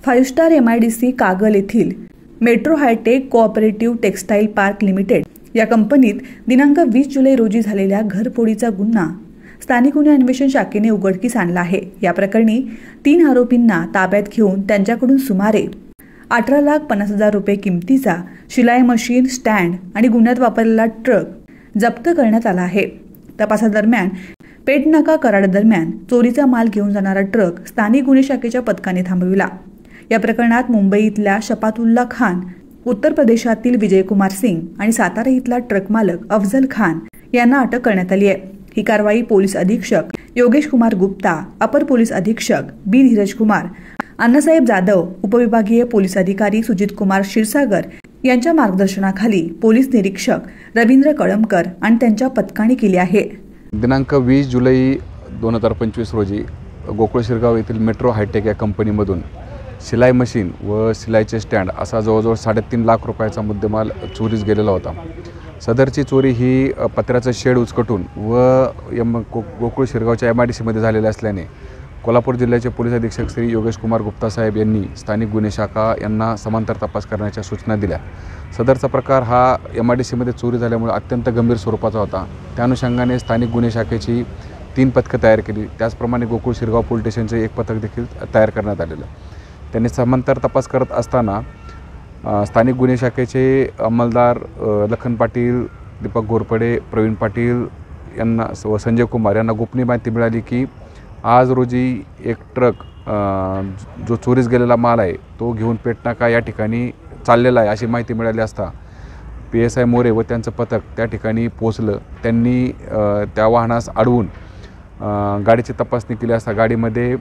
5 star MIDC Kagal येथील metro hi-tech cooperative textile park limited या कंपनीत दिनांक 20 जुलै रोजी झालेल्या घरफोडीचा गुन्हा स्थानिक गुन्हे अन्वेषण शाखेने उघडकीस आणला आहे। या प्रकरणी 3 आरोपींना ताब्यात घेऊन त्यांच्याकडून सुमारे 18,50,000 रुपये किमतीचा शिलाई मशीन, स्टँड आणि गुन्ह्यात वापरलेला ट्रक जप्त करण्यात आला आहे। तपासादरम्यान पेटनाका कराड दरम्यान चोरीचा माल घेऊन जाणारा ट्रक स्थानिक गुन्हे शाखेच्या पथकाने थांबविला। या प्रकरणात मुंबई इथला शपातुल्ला खान, उत्तर प्रदेशातील विजयकुमार सिंग आणि सातारा इथला ट्रक मालक अफजल खान यांना अटक करण्यात आली आहे। ही कारवाई पोलीस अधीक्षक योगेश कुमार गुप्ता, अपर पोलीस अधीक्षक बी धीरज कुमार, अण्णासाहेब जाधव, उपविभागीय पोलीस अधिकारी सुजित कुमार क्षीरसागर यांच्या मार्गदर्शनाखाली पोलीस निरीक्षक रवींद्र कळमकर आणि त्यांच्या पथकाने केली आहे। दिनांक 20 जुलै 2025 रोजी गोकुळ शिरगाव येथील मेट्रो हायटेक या कंपनीमधून शिलाई मशीन व शिलाईचे स्टँड असा जवळजवळ 3.5 लाख रुपयाचा मुद्देमाल चोरीस गेलेला होता। सदरची चोरी ही पत्र्याचं शेड उचकटून व गोकुळ शिरगावच्या MIDC मध्ये झालेली असल्याने कोल्हापूर जिल्ह्याचे पोलीस अधीक्षक श्री योगेश कुमार गुप्ता साहेब यांनी स्थानिक गुन्हे शाखा यांना समांतर तपास करण्याच्या सूचना दिल्या। सदरचा प्रकार हा MIDC मध्ये चोरी झाल्यामुळे अत्यंत गंभीर स्वरूपाचा होता। त्या अनुषंगाने स्थानिक गुन्हे शाखेची 3 पथकं तयार केली। त्याचप्रमाणे गोकुळ शिरगाव पोलीस स्टेशनचे 1 पथक देखील तयार करण्यात आलेलं। त्यांनी समांतर तपास करत असताना स्थानिक गुन्हे शाखेचे अंमलदार लखन पाटील, दीपक घोरपडे, प्रवीण पाटील यांना व संजय कुमार यांना गोपनीय माहिती मिळाली की आज रोजी एक ट्रक जो चोरीस गेलेला माल आहे तो घेऊन पेटनाका या ठिकाणी चाललेला आहे अशी माहिती मिळाली असता PSI मोरे व त्यांचं पथक त्या ठिकाणी पोहोचलं। त्यांनी त्या वाहनास अडवून गाडीची तपासणी केली असता गाडीमध्ये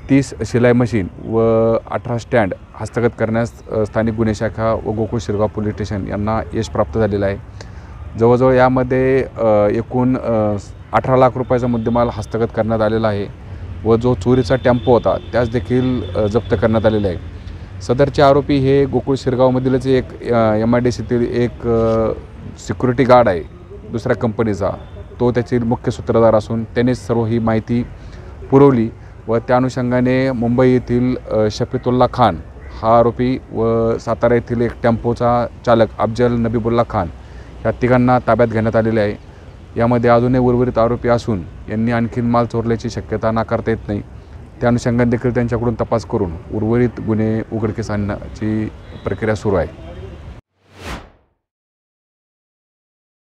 30 शिलाई मशीन व 18 स्टँड हस्तगत करण्यास स्थानिक गुन्हे शाखा व गोकुळ शिरगाव पोलीस स्टेशन यांना यश प्राप्त झालेलं आहे। जवळजवळ यामध्ये एकूण 18 लाख रुपयाचा मुद्देमाल हस्तगत करण्यात आलेला आहे व जो चोरीचा टेम्पो होता त्यास देखील जप्त करण्यात आलेला आहे। सदरचे आरोपी हे गोकुळ शिरगावमधीलच एक MIDCतील एक सिक्युरिटी गार्ड आहे दुसऱ्या कंपनीचा, तो त्याचे मुख्य सूत्रधार असून त्याने सर्व ही माहिती पुरवली व त्या अनुषंगाने मुंबई येथील शफीतुल्ला खान हा आरोपी व सातारा येथील एक टेम्पोचा चालक अफजल नबीबुल्ला खान या तिघांना ताब्यात घेण्यात आलेले आहे। यामध्ये अजूनही उर्वरित आरोपी असून यांनी आणखीन माल चोरल्याची शक्यता नाकारता येत नाही। त्या अनुषंगाने देखील त्यांच्याकडून तपास करून उर्वरित गुन्हे उघडकीस आणण्याची प्रक्रिया सुरू आहे।